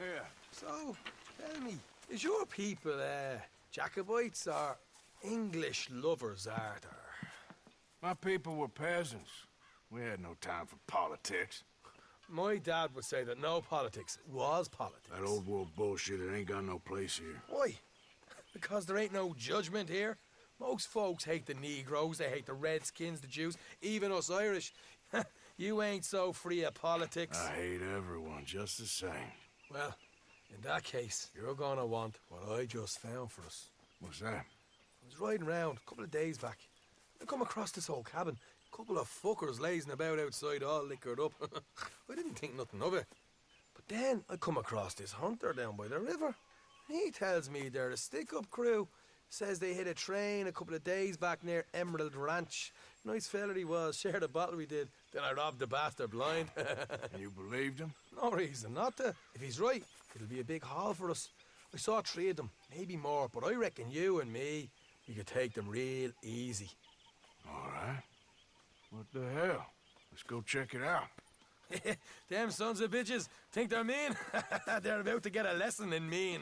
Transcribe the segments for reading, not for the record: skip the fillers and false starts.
Yeah. So, tell me, is your people, Jacobites or English lovers, Arthur? My people were peasants. We had no time for politics. My dad would say that no politics was politics. That old world bullshit, it ain't got no place here. Why? Because there ain't no judgment here. Most folks hate the Negroes, they hate the Redskins, the Jews, even us Irish. You ain't so free of politics. I hate everyone just the same. Well, in that case, you're gonna want what I just found for us. What's that? I was riding around a couple of days back. I come across this old cabin. A couple of fuckers lazing about outside all liquored up. I didn't think nothing of it. But then I come across this hunter down by the river. He tells me they're a stick-up crew. Says they hit a train a couple of days back near Emerald Ranch. Nice fella he was, shared a bottle we did. Then I robbed the bastard blind. And you believed him? No reason not to. If he's right, it'll be a big haul for us. I saw 3 of them, maybe more, but I reckon you and me, we could take them real easy. All right. What the hell? Let's go check it out. Them sons of bitches think they're mean. They're about to get a lesson in mean.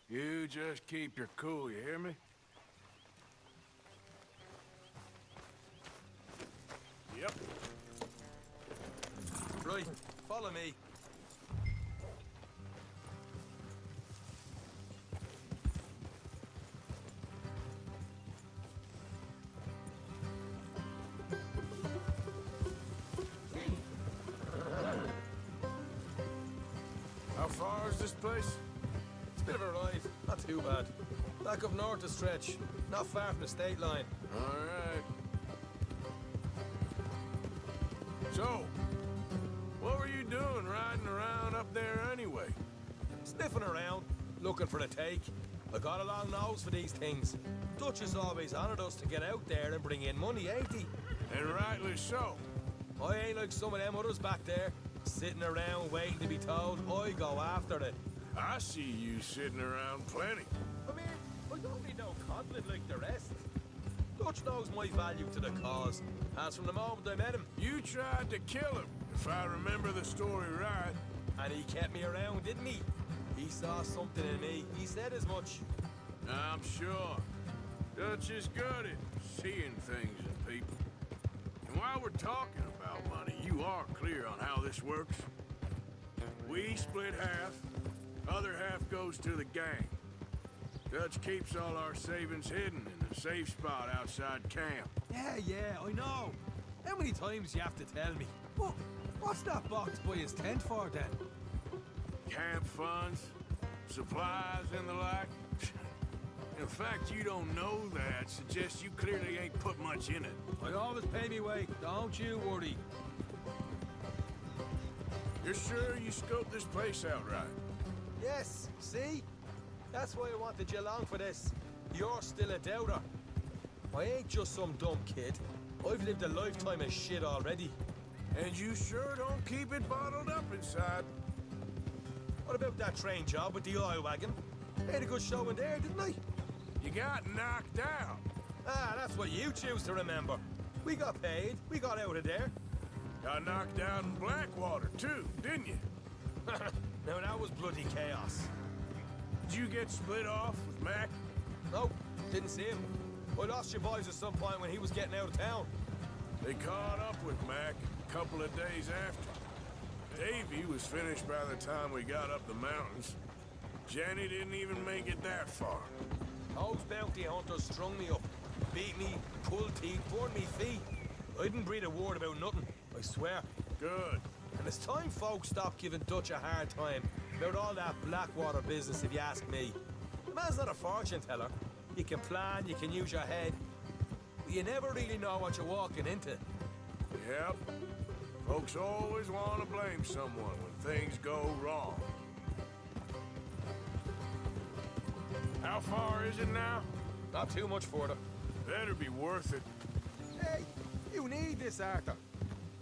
You just keep your cool, you hear me? Yep. Right, follow me. How far is this place? It's a bit of a ride, not too bad. Back up north a stretch, not far from the state line. All right. So, what were you doing riding around up there anyway? Sniffing around, looking for a take. I got a long nose for these things. Dutch has always honoured us to get out there and bring in money, ain't he? And rightly so. I ain't like some of them others back there, sitting around waiting to be told. I go after it. I see you sitting around plenty. I mean, I don't need no coddling like the rest. Dutch knows my value to the cause, as from the moment I met him. You tried to kill him, if I remember the story right. And he kept me around, didn't he? He saw something in me. He said as much. I'm sure. Dutch is good at seeing things in people. And while we're talking about money, you are clear on how this works? We split half, other half goes to the gang. Dutch keeps all our savings hidden in a safe spot outside camp. Yeah, I know. How many times you have to tell me? What's that box by his tent for, then? Camp funds, supplies, and the like. In fact, you don't know that suggests you clearly ain't put much in it. I always pay me way, don't you worry. You're sure you scoped this place out right? Yes, see? That's why I wanted you along for this. You're still a doubter. I ain't just some dumb kid. I've lived a lifetime of shit already. And you sure don't keep it bottled up inside. What about that train job with the oil wagon? Made a good show in there, didn't I? You got knocked out. Ah, that's what you choose to remember. We got paid. We got out of there. Got knocked out in Blackwater, too, didn't you? Now, that was bloody chaos. Did you get split off with Mac? Nope, didn't see him. I lost your boys at some point when he was getting out of town. They caught up with Mac a couple of days after. Davy was finished by the time we got up the mountains. Jenny didn't even make it that far. Those bounty hunters strung me up, beat me, pulled teeth, burned me feet. I didn't breathe a word about nothing, I swear. Good. And it's time folks stopped giving Dutch a hard time about all that Blackwater business, if you ask me. The man's not a fortune teller. You can plan, you can use your head, but you never really know what you're walking into. Yep. Folks always want to blame someone when things go wrong. How far is it now? Not too much further. Better be worth it. Hey, you need this, Arthur.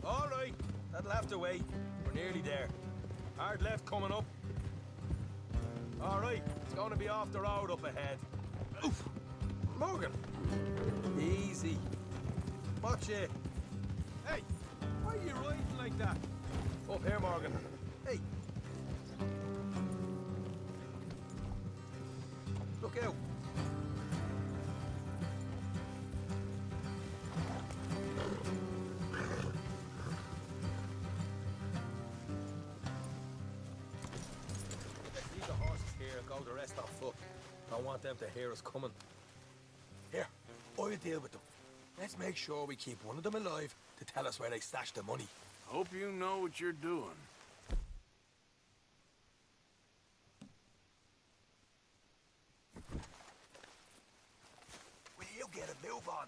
All right, that'll have to wait. We're nearly there. Hard left coming up. All right, it's going to be off the road up ahead. Oof! Morgan! Easy. Watch it. Hey, why are you riding like that? Up here, Morgan. Hey, Look out. Let's leave the horses here and go the rest on foot. Don't want them to hear us coming. Here, I'll deal with them. Let's make sure we keep one of them alive to tell us where they stashed the money. Hope you know what you're doing. Will you get a move on?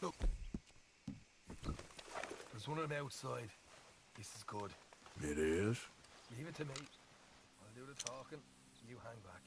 Look. There's one of them outside. This is good. It is? Leave it to me. I'll do the talking. You hang back.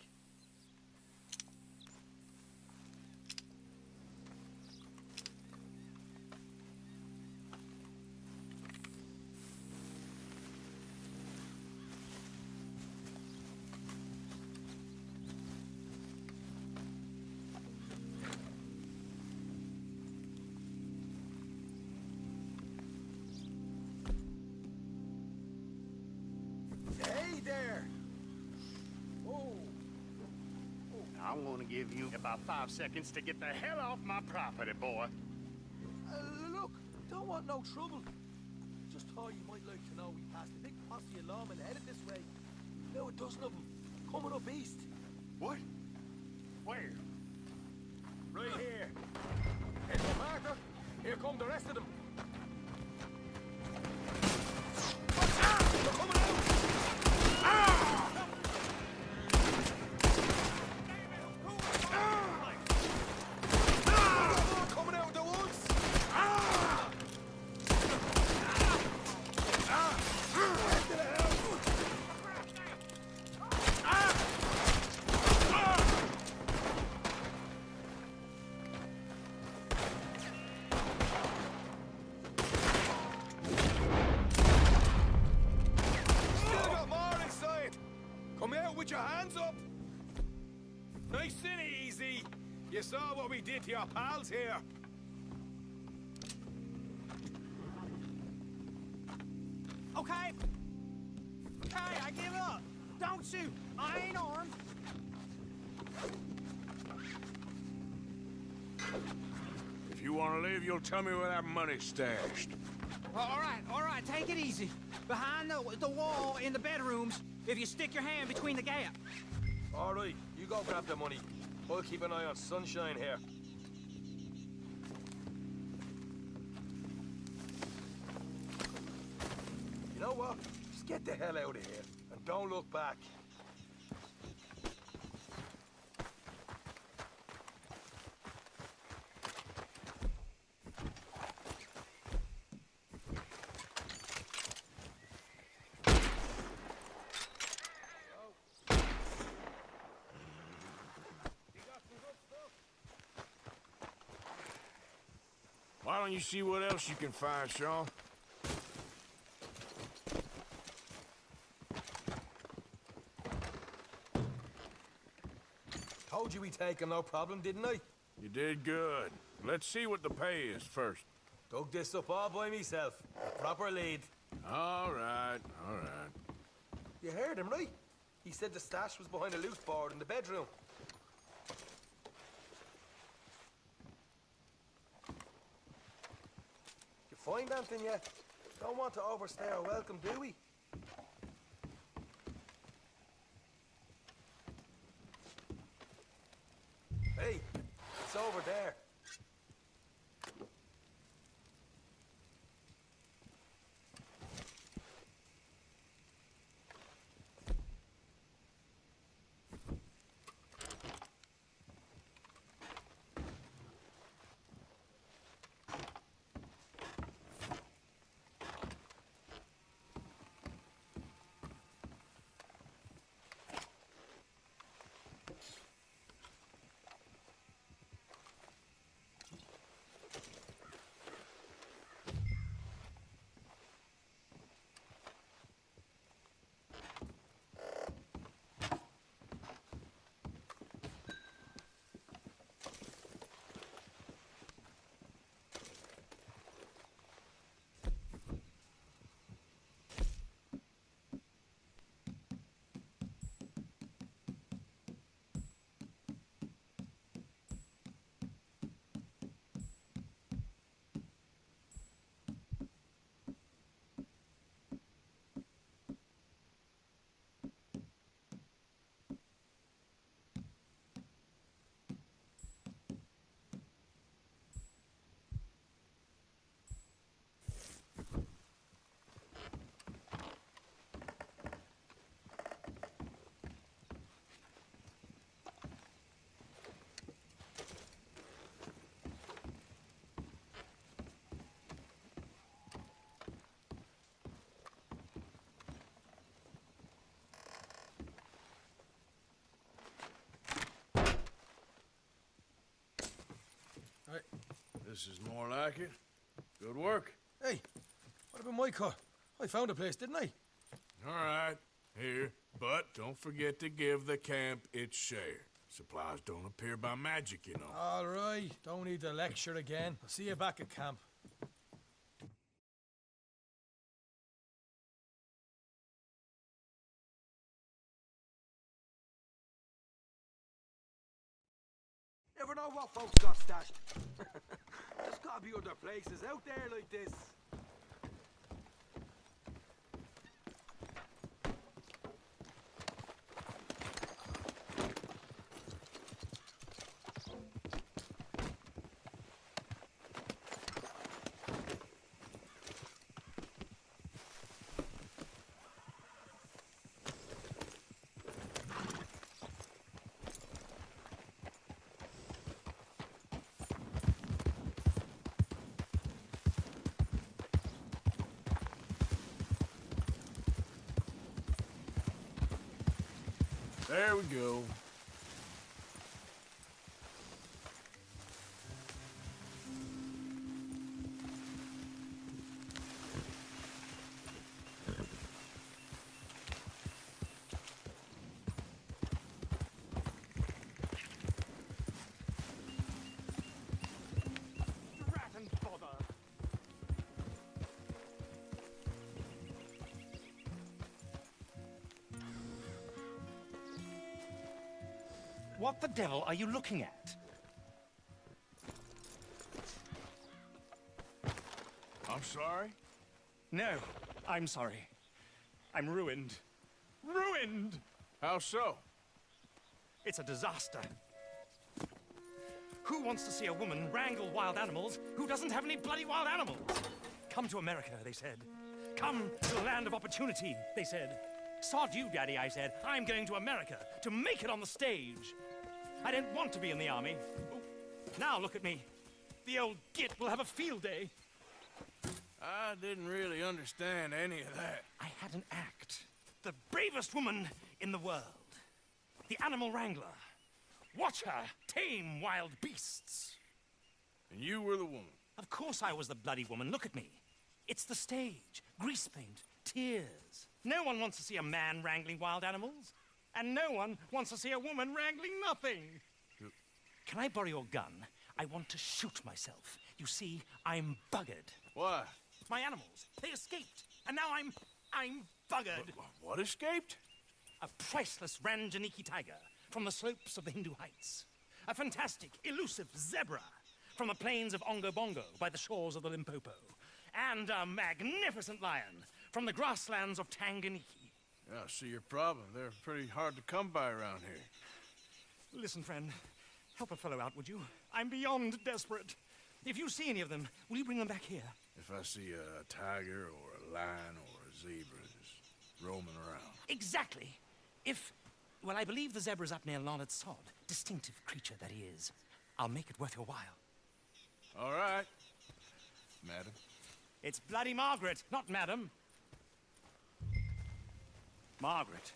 Hey there! Oh. I want to give you about 5 seconds to get the hell off my property, boy. Look, don't want no trouble. Just thought you might like to know we passed a big posse of lawmen headed this way. Now a dozen of them, coming up east. What? Where? Right here. Here's the marker. Here come the rest of them. They're coming out! Coming out of the woods! Still got more inside! Come out with your hands up! Nice and easy! You saw what we did to your pals here. Okay. Okay, I give up. Don't shoot. I ain't armed. If you want to leave, you'll tell me where that money's stashed. All right, take it easy. Behind the wall in the bedrooms, if you stick your hand between the gap. All right, you go grab the money. I'll keep an eye on Sunshine here. You know what? Just get the hell out of here and don't look back. Why don't you see what else you can find, Sean? Told you we take him, no problem, didn't I? You did good. Let's see what the pay is first. Dug this up all by myself. A proper lead. All right, all right. You heard him, right? He said the stash was behind a loose board in the bedroom. You find anything yet? Don't want to overstay our welcome, do we? Hey, it's over there. This is more like it. Good work. Hey, what about my car? I found a place, didn't I? All right, here. But don't forget to give the camp its share. Supplies don't appear by magic, you know. All right, don't need the lecture again. I'll see you back at camp. Never know what folks got stashed. There's gotta be other places out there like this. There we go. Rat and bother. What the devil are you looking at? I'm sorry? No, I'm sorry. I'm ruined. Ruined! How so? It's a disaster. Who wants to see a woman wrangle wild animals who doesn't have any bloody wild animals? Come to America, they said. Come to the land of opportunity, they said. Sod you, Daddy, I said. I'm going to America to make it on the stage. I didn't want to be in the army. Now look at me. The old git will have a field day. I didn't really understand any of that. I had an act. The bravest woman in the world. The animal wrangler. Watch her tame wild beasts. And you were the woman. Of course I was the bloody woman. Look at me. It's the stage. Grease paint. Tears. No one wants to see a man wrangling wild animals. And no one wants to see a woman wrangling nothing. Can I borrow your gun? I want to shoot myself. You see, I'm buggered. Why? My animals, they escaped. And now I'm buggered. What escaped? A priceless Ranjaniki tiger from the slopes of the Hindu Heights. A fantastic, elusive zebra from the plains of Ongo Bongo by the shores of the Limpopo. And a magnificent lion from the grasslands of Tanganyika. Yeah, I see your problem. They're pretty hard to come by around here. Listen, friend, help a fellow out, would you? I'm beyond desperate. If you see any of them, will you bring them back here? If I see a tiger or a lion or a zebra just roaming around. Exactly. Well, I believe the zebra's up near Larned Sod. Distinctive creature that he is. I'll make it worth your while. All right, madam. It's bloody Margaret, not madam. Margaret.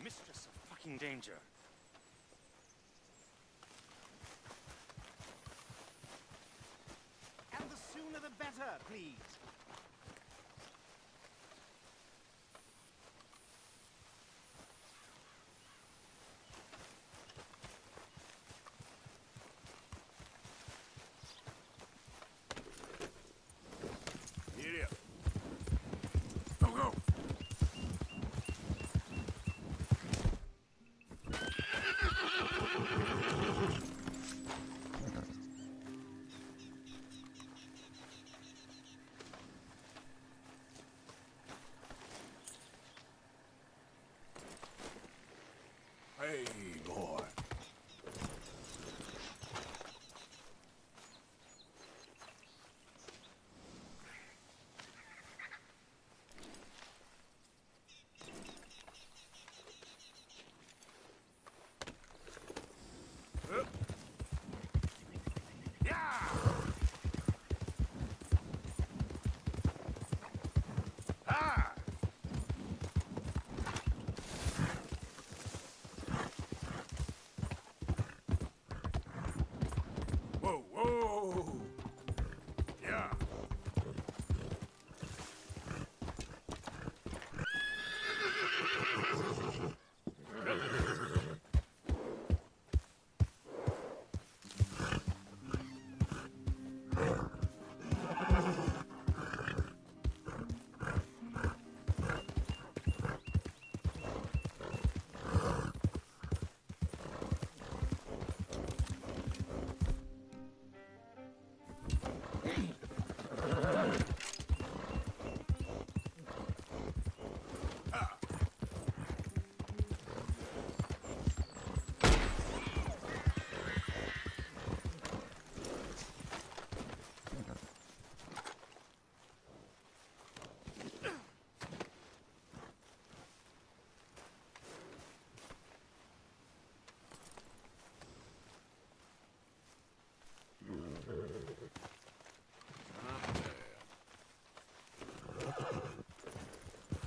Mistress of fucking danger. And the sooner the better, please. Giddy up. Go, go. Hey, boy. Whoa, whoa! Yeah.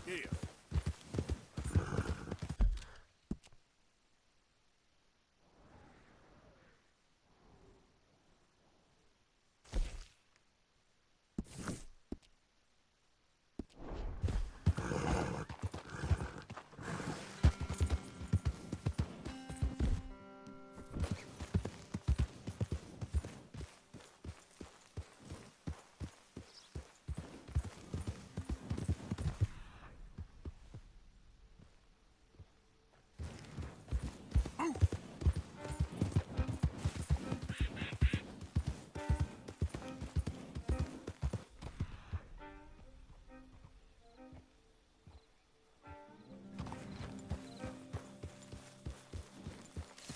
Yeah.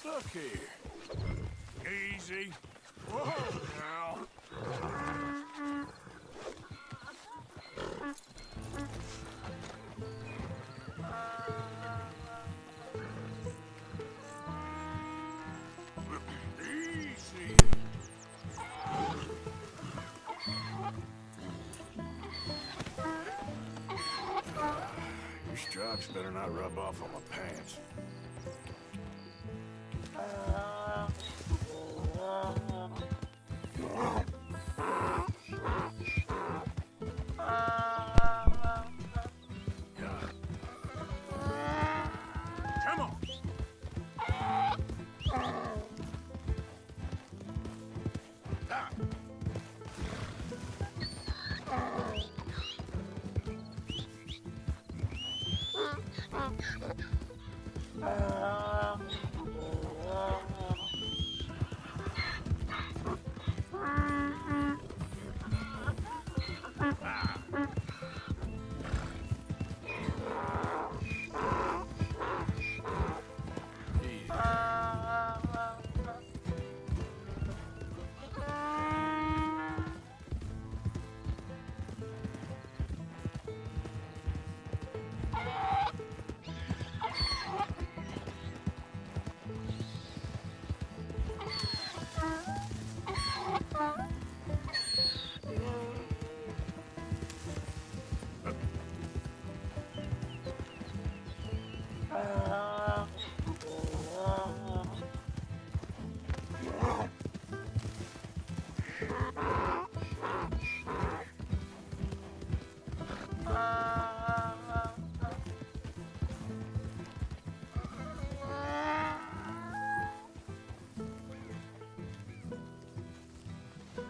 Look here. Easy. Whoa, now. Easy. Your stripes better not rub off on my pants. Come on.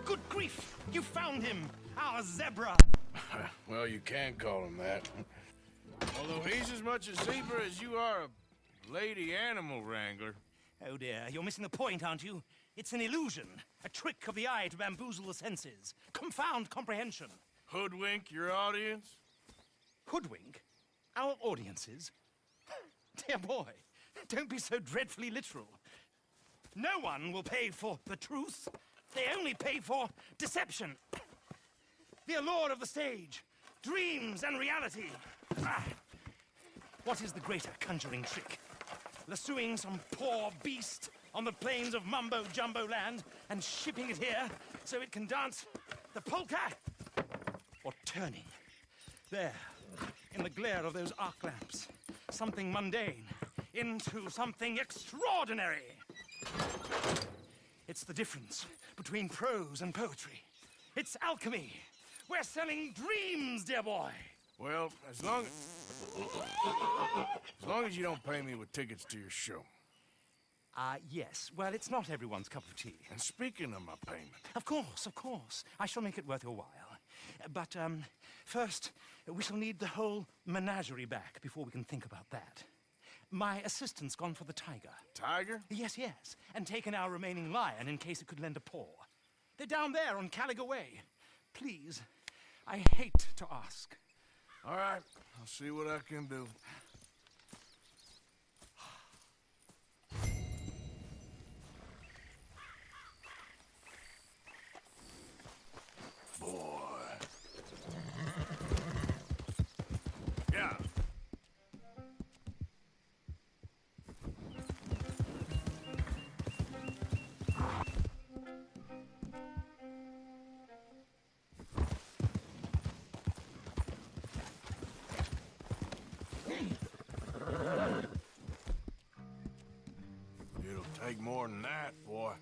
Good grief! You found him! Our zebra! Well, you can call him that. Although he's as much a zebra as you are a lady animal wrangler. Oh dear, you're missing the point, aren't you? It's an illusion. A trick of the eye to bamboozle the senses. Confound comprehension. Hoodwink your audience? Hoodwink? Our audiences? Dear boy, don't be so dreadfully literal. No one will pay for the truth. They only pay for deception. The allure of the stage, dreams and reality. What is the greater conjuring trick? Lassoing some poor beast on the plains of mumbo-jumbo land and shipping it here so it can dance the polka? Or turning, there, in the glare of those arc lamps, something mundane into something extraordinary? It's the difference between prose and poetry. It's alchemy. We're selling dreams, dear boy. Well, as long as you don't pay me with tickets to your show. Yes. Well, it's not everyone's cup of tea. And speaking of my payment, Of course. I shall make it worth your while. But, first, we shall need the whole menagerie back before we can think about that. My assistant's gone for the tiger. Tiger? Yes, and taken our remaining lion in case it could lend a paw. They're down there on Caliga Way. Please, I hate to ask. All right, I'll see what I can do. Boy. Yeah. It'll take more than that, boy.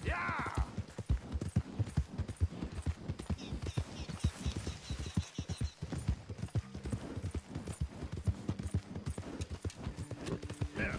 Yeah! Yeah.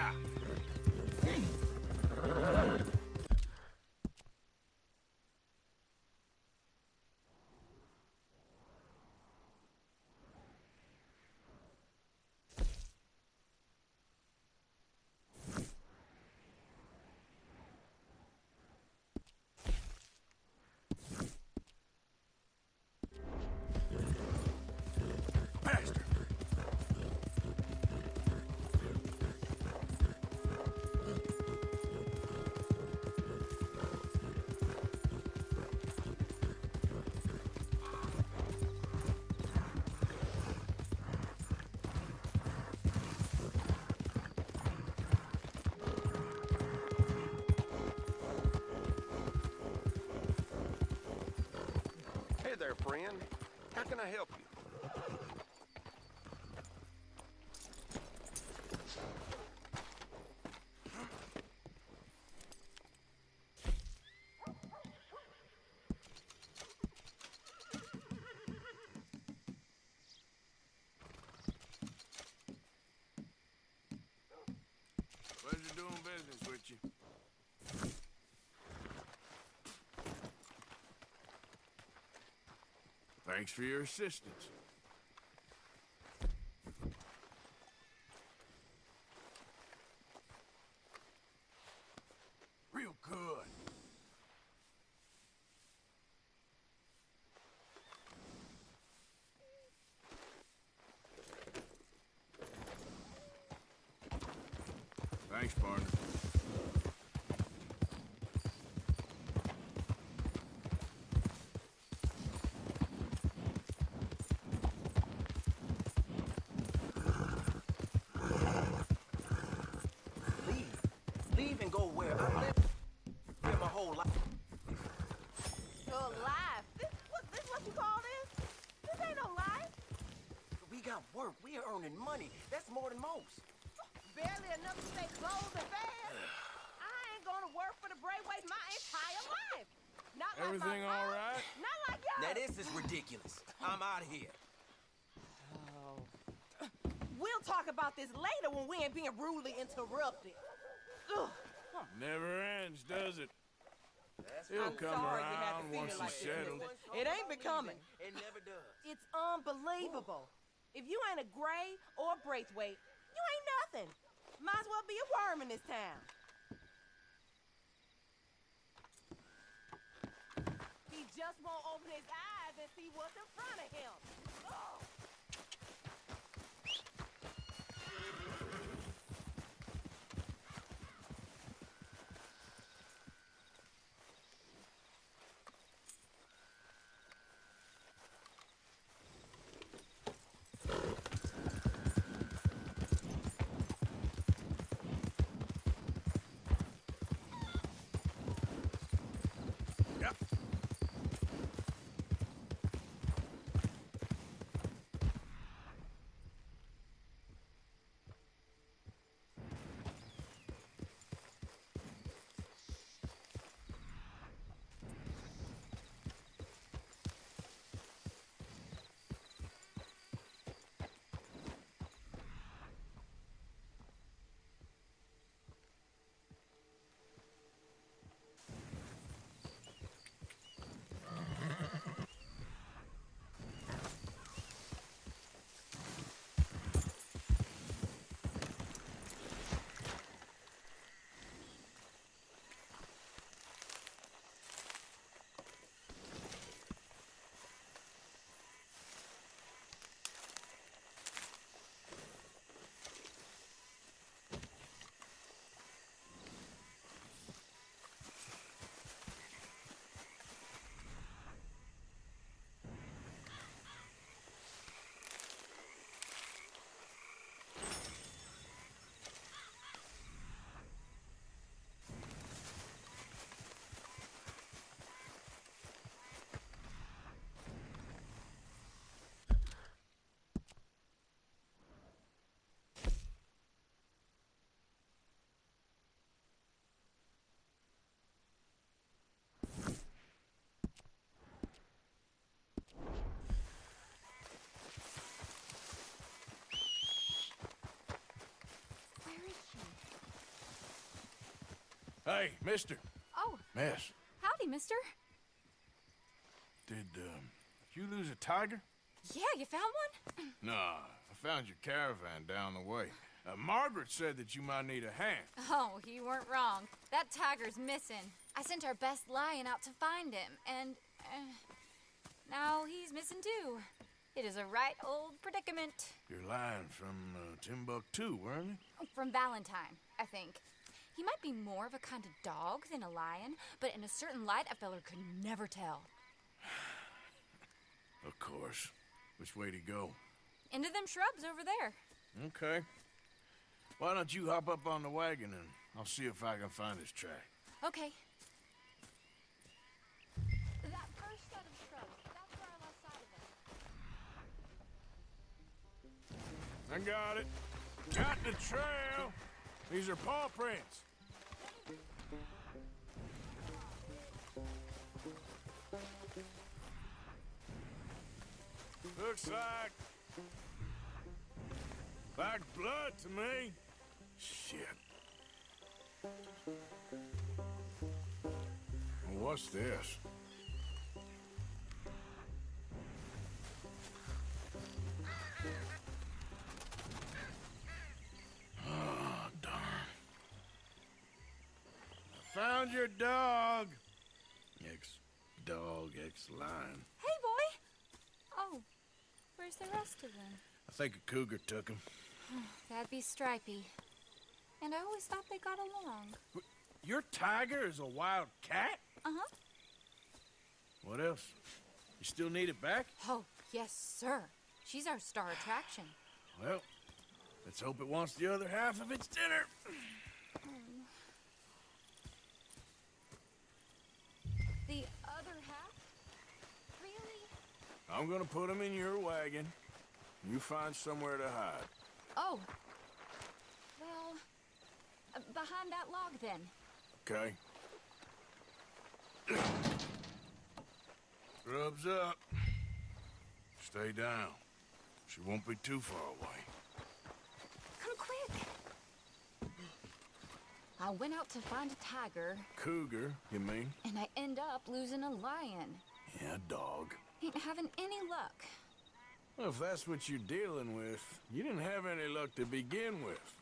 Yeah. Bastard. Hey there, friend. How can I help you? Pleasure doing business with you. Thanks for your assistance. Real good. Thanks, partner. Leave and go where? I've lived here my whole life. Your life? This what you call this? This ain't no life. We got work. We are earning money. That's more than most. Barely enough to stay clothes and fed. I ain't gonna work for the Braithwaites my entire life. Not like Everything my all mom, right? Not like y'all. Now this is ridiculous. I'm out of here. We'll talk about this later when we ain't being rudely interrupted. Ugh. Never ends, does it? He'll I'm come sorry you had to around feel once it like he's this, settled. mister. It ain't becoming. It never does. It's unbelievable. If you ain't a Gray or a Braithwaite, you ain't nothing. Might as well be a worm in this town. He just won't open his eyes and see what's in front of him. Ugh. Hey, mister. Oh, Miss, howdy, mister. did you lose a tiger? Yeah, you found one? Nah, I found your caravan down the way. Margaret said that you might need a hand. Oh, you weren't wrong. That tiger's missing. I sent our best lion out to find him, and now he's missing too. It is a right old predicament. You're lying from Timbuktu, weren't you? From Valentine, I think. He might be more of a kind of dog than a lion, but in a certain light, a feller could never tell. Of course. Which way to go? Into them shrubs over there. Okay. Why don't you hop up on the wagon and I'll see if I can find his track. Okay. That first set of shrubs, that's where I lost sight of him. I got it. Got the trail. These are paw prints. Looks like blood to me. Shit. What's this? Oh, darn. I found your dog. Ex-dog, ex-lion. Hey, boy! Oh, where's the rest of them? I think a cougar took him. That'd be Stripey. And I always thought they got along. Your tiger is a wild cat? Uh-huh. What else? You still need it back? Oh, yes, sir. She's our star attraction. Well, let's hope it wants the other half of its dinner. The other half? Really? I'm gonna put him in your wagon. You find somewhere to hide. Oh. Well, behind that log, then. Okay. Scrubs up. Stay down. She won't be too far away. Come quick. I went out to find a tiger. Cougar, you mean? And I end up losing a lion. Yeah, dog. Ain't having any luck. Well, if that's what you're dealing with, you didn't have any luck to begin with.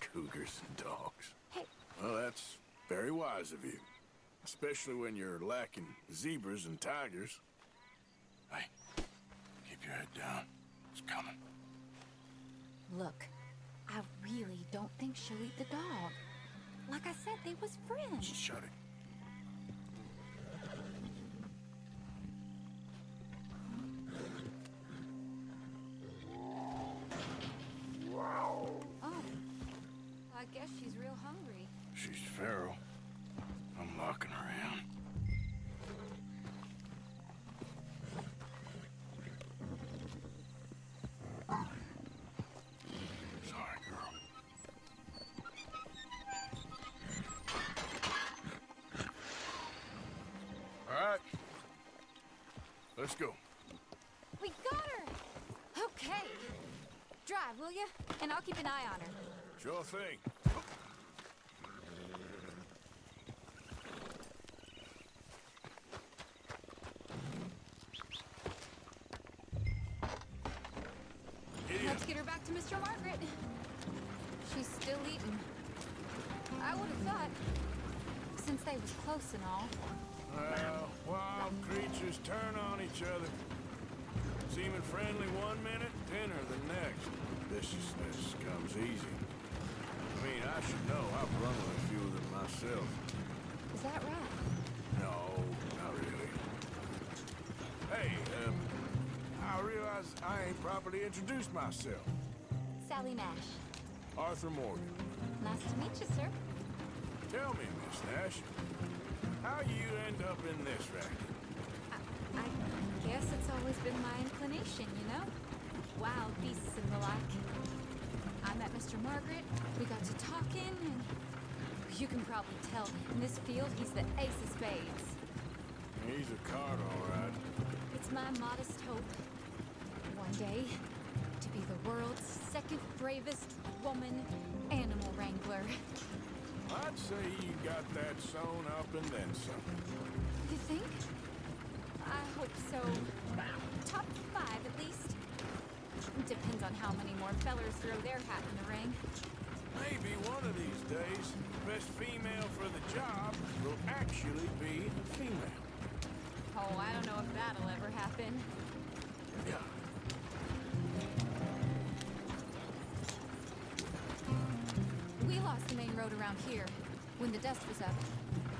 Cougars and dogs. Hey. Well, that's very wise of you. Especially when you're lacking zebras and tigers. Hey, keep your head down. It's coming. Look, I really don't think she'll eat the dog. Like I said, they was friends. Shut it. Oh, I guess she's real hungry. She's feral. I'm locking her in. Sorry, girl. All right. Let's go. We got her! Okay. Drive, will you? And I'll keep an eye on her. Sure thing. Let's get her back to Mr. Margaret. She's still eating. I would have thought, since they was close and all. Well, wild creatures turn on each other. Seeming friendly one minute, dinner the next. Viciousness comes easy. I mean, I should know. I've run with a few of them myself. Is that right? No, not really. Hey, I realize I ain't properly introduced myself. Sally Nash. Arthur Morgan. Nice to meet you, sir. Tell me, Miss Nash, how you end up in this racket? I guess it's always been my inclination, you know? Wild beasts and the like. I met Mr. Margaret, we got to talking, and you can probably tell, in this field, he's the ace of spades. He's a card, all right. It's my modest hope, one day, to be the world's second bravest woman animal wrangler. I'd say you got that sewn up and then some. You think? I hope so. Top 5 at least. Depends on how many more fellers throw their hat in the ring. Maybe one of these days, the best female for the job will actually be a female. Oh, I don't know if that'll ever happen. Yeah. We lost the main road around here when the dust was up.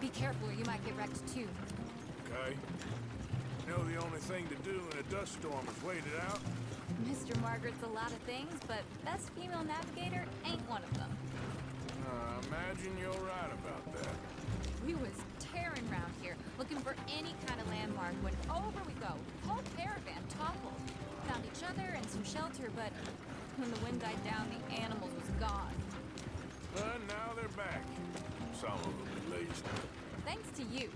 Be careful or you might get wrecked too. Okay. You know the only thing to do in a dust storm is wait it out? Mr. Margaret's a lot of things, but best female navigator ain't one of them. I imagine you're right about that. We was tearing around here, looking for any kind of landmark when over we go. Whole caravan toppled. Found each other and some shelter, but when the wind died down, the animals was gone. But now they're back. Some of them at least. Thanks to you.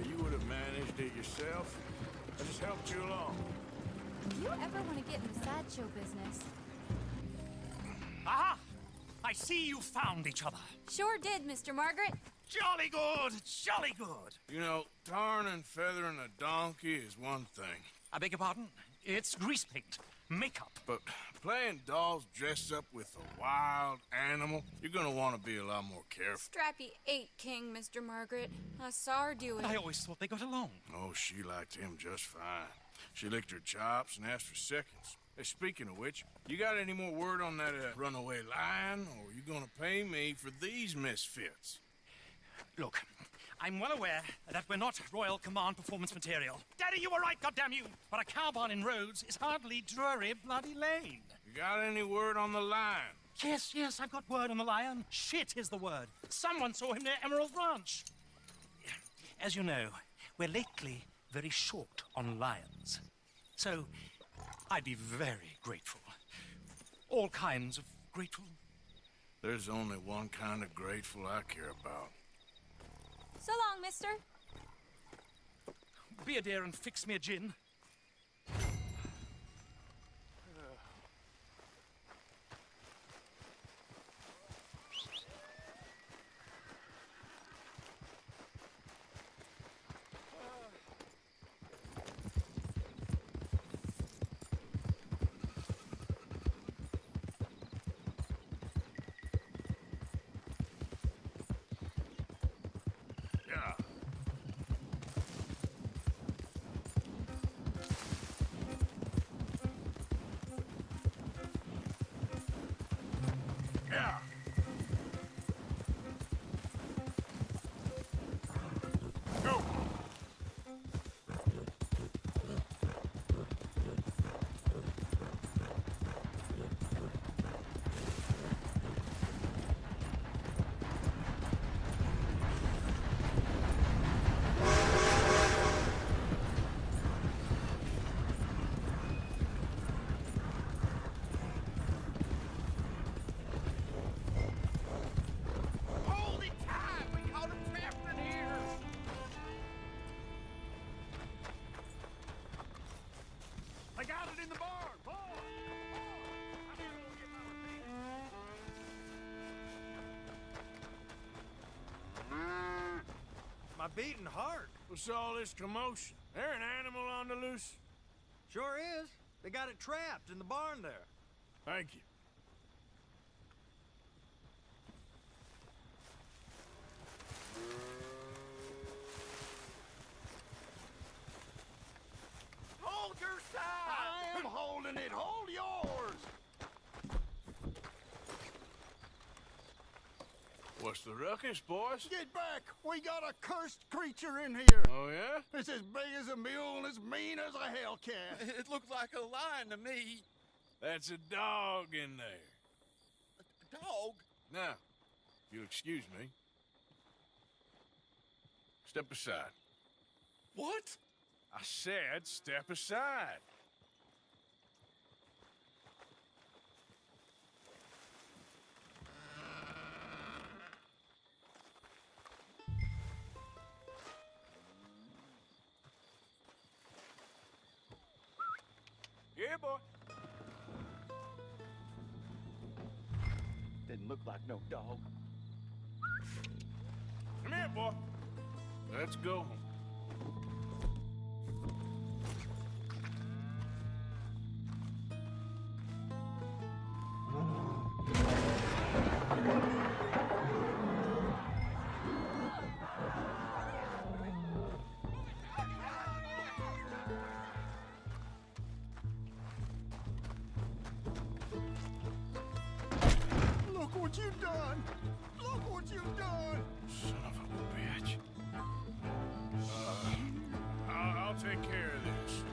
You would have managed it yourself. I just helped you along. If you ever want to get in the sideshow business... Aha! I see you found each other. Sure did, Mr. Margaret. Jolly good, jolly good. You know, tarring and feathering a donkey is one thing. I beg your pardon? It's grease paint, makeup. But playing dolls dressed up with a wild animal, you're gonna want to be a lot more careful. Strappy ate King, Mr. Margaret. I saw her do it. I always thought they got along. Oh, she liked him just fine. She licked her chops and asked for seconds. Hey, speaking of which, you got any more word on that runaway lion, or are you gonna pay me for these misfits? Look, I'm well aware that we're not Royal Command performance material. Daddy, you were right, goddamn you! But a cow barn in Rhodes is hardly Drury Bloody Lane. You got any word on the lion? Yes, I've got word on the lion. Shit is the word. Someone saw him near Emerald Ranch. As you know, we're lately very short on lions. So, I'd be very grateful. All kinds of grateful. There's only one kind of grateful I care about. So long, mister. Be a dear and fix me a gin. My beating heart. What's all this commotion? There an animal on the loose? Sure is. They got it trapped in the barn there. Thank you. Hold your side! I am holding it. Hold yours! What's the ruckus, boys? Get back! We got a cursed creature in here. Oh, yeah? It's as big as a mule and as mean as a hellcat. It looked like a lion to me. That's a dog in there. A dog? Now, if you'll excuse me. Step aside. What? I said step aside. Yeah, boy. Didn't look like no dog. boy. Let's go. Look what you've done! Look what you've done! Son of a bitch. I'll take care of this.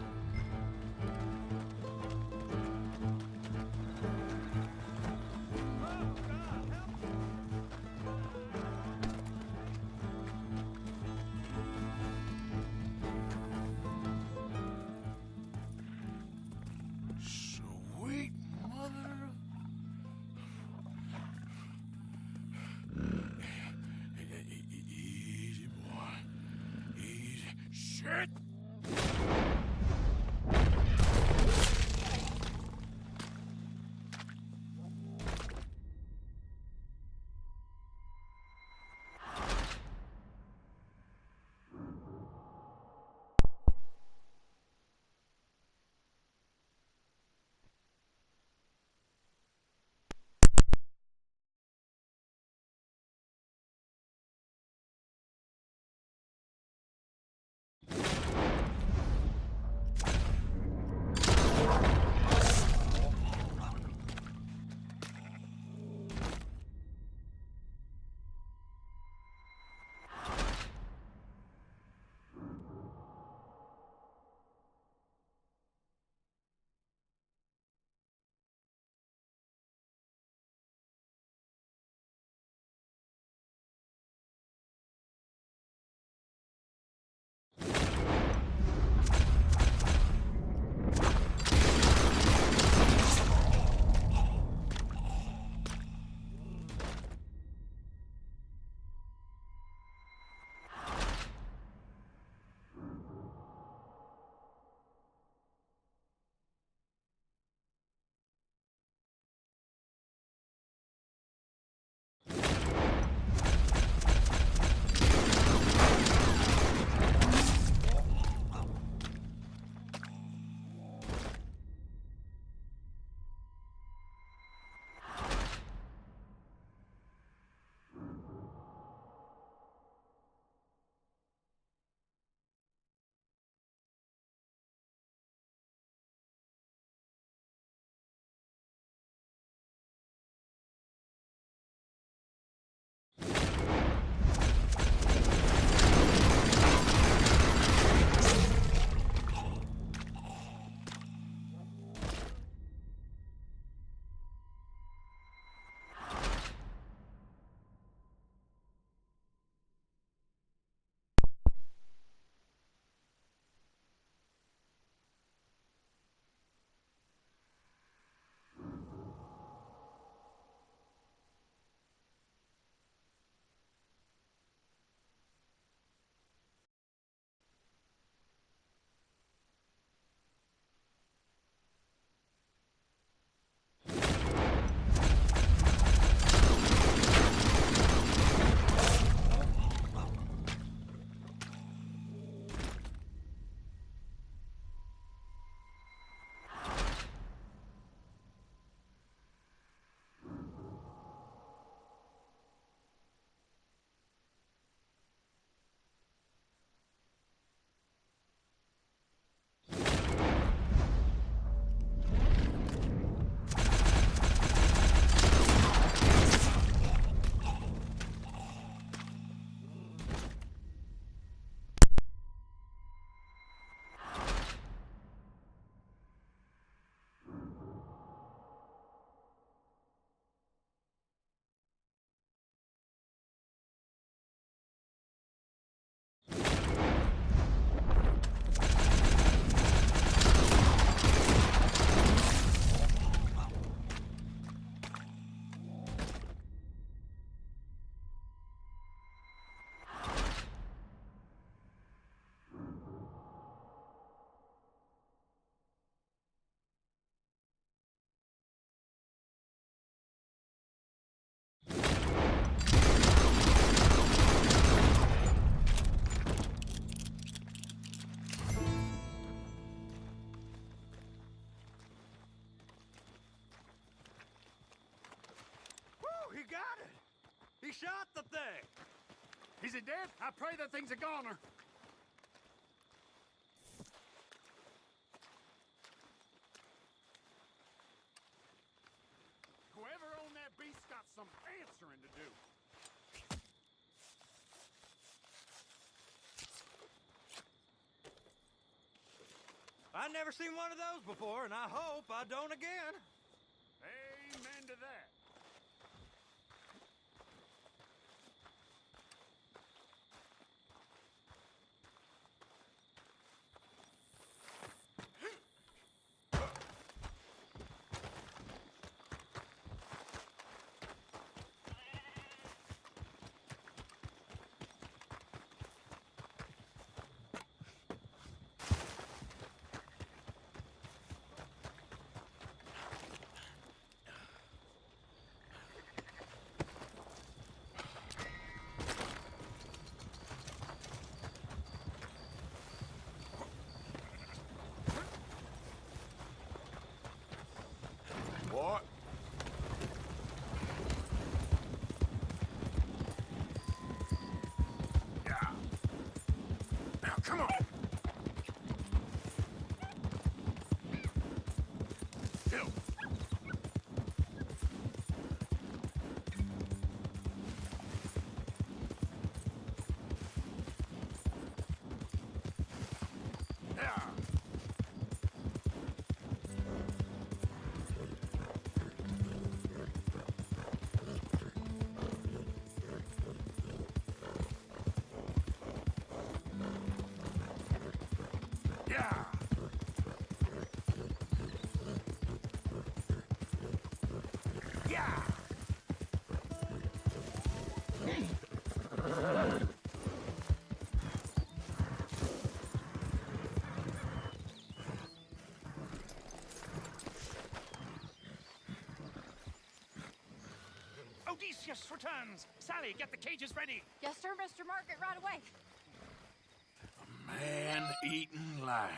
Sweet mother of... Easy, boy. Easy. Shit! shot the thing? Is it dead? I pray that thing's a goner. Whoever owned that beast got some answering to do. I never seen one of those before, and I hope I don't again. Amen to that. What? Yeah. Now, come on. Bill. Yeah. Yeah. Yeah. Odysseus returns. Sally, get the cages ready. Yes, sir, Mr. Margaret, right away. Man-eating lion.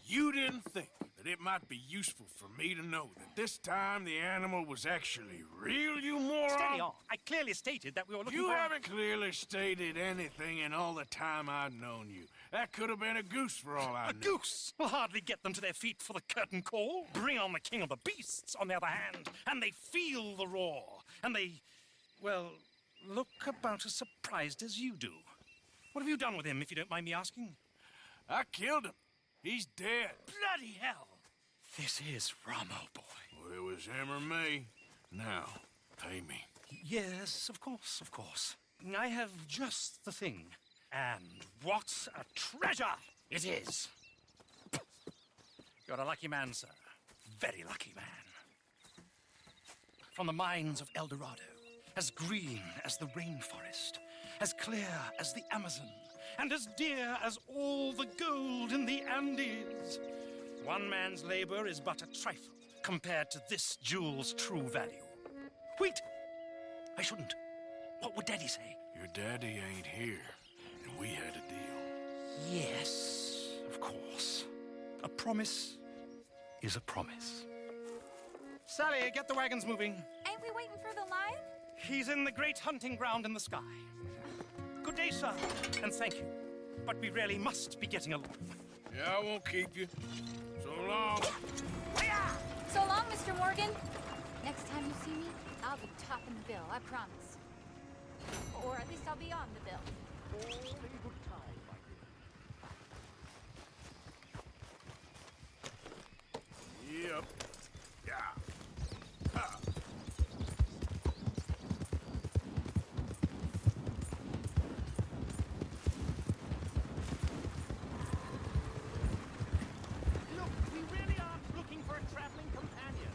You didn't think that it might be useful for me to know that this time the animal was actually real, you moron? Steady on. I clearly stated that we were looking You for... haven't clearly stated anything in all the time I've known you. That could have been a goose for all I A knew. goose will hardly get them to their feet for the curtain call. Bring on the king of the beasts, on the other hand, and they feel the roar. And they, well, look about as surprised as you do. What have you done with him, if you don't mind me asking? I killed him. He's dead. Bloody hell! This is Ramo, boy. Well, it was him or me. Now, pay me. Yes, of course, of course. I have just the thing. And what a treasure it is! You're a lucky man, sir. Very lucky man. From the mines of El Dorado, as green as the rainforest, as clear as the Amazon, and as dear as all the gold in the Andes. One man's labor is but a trifle compared to this jewel's true value. Wait! I shouldn't. What would Daddy say? Your daddy ain't here, and we had a deal. Yes, of course. A promise is a promise. Sally, get the wagons moving. Ain't we waiting for the lion? He's in the great hunting ground in the sky. Good day, sir, and thank you. But we really must be getting along. Yeah, I won't keep you. So long. So long, Mr. Morgan. Next time you see me, I'll be topping the bill, I promise. Or at least I'll be on the bill. Yep. Yeah. Ah. Look, we really aren't looking for a traveling companion.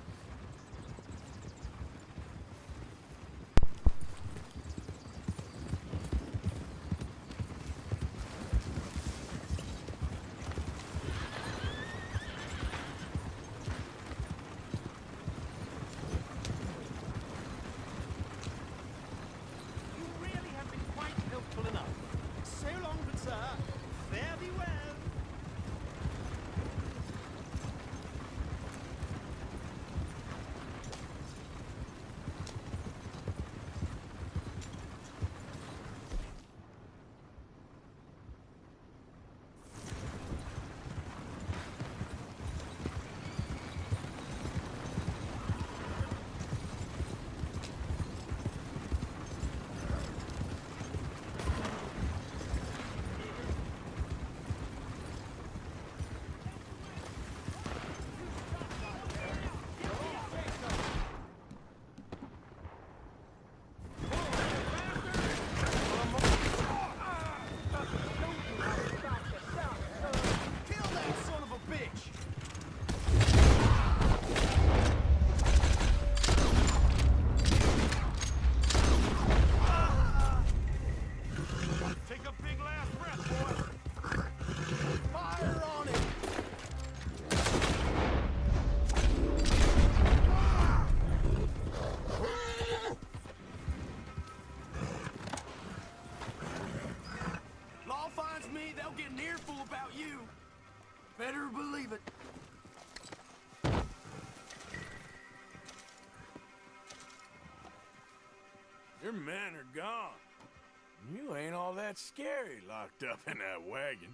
that scary locked up in that wagon.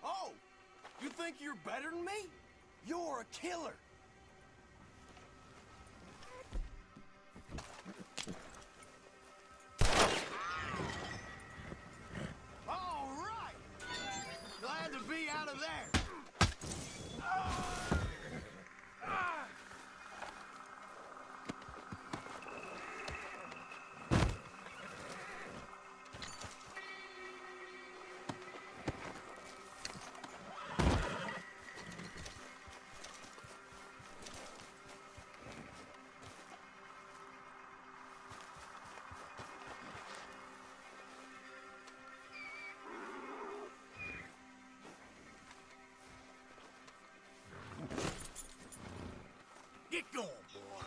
Oh, you think you're better than me? You're a killer. All right. Glad to be out of there. Get going, boy.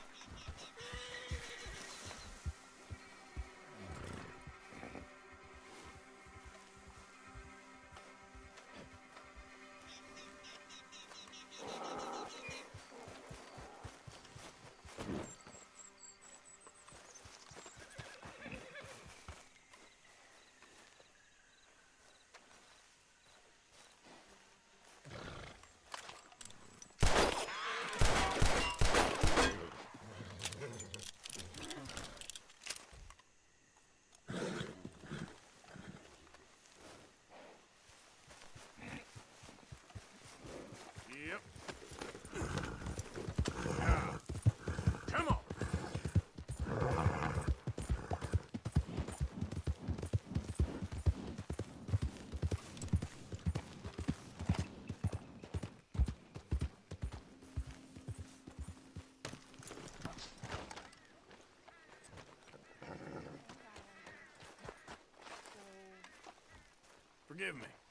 Yep. Come on. Forgive me.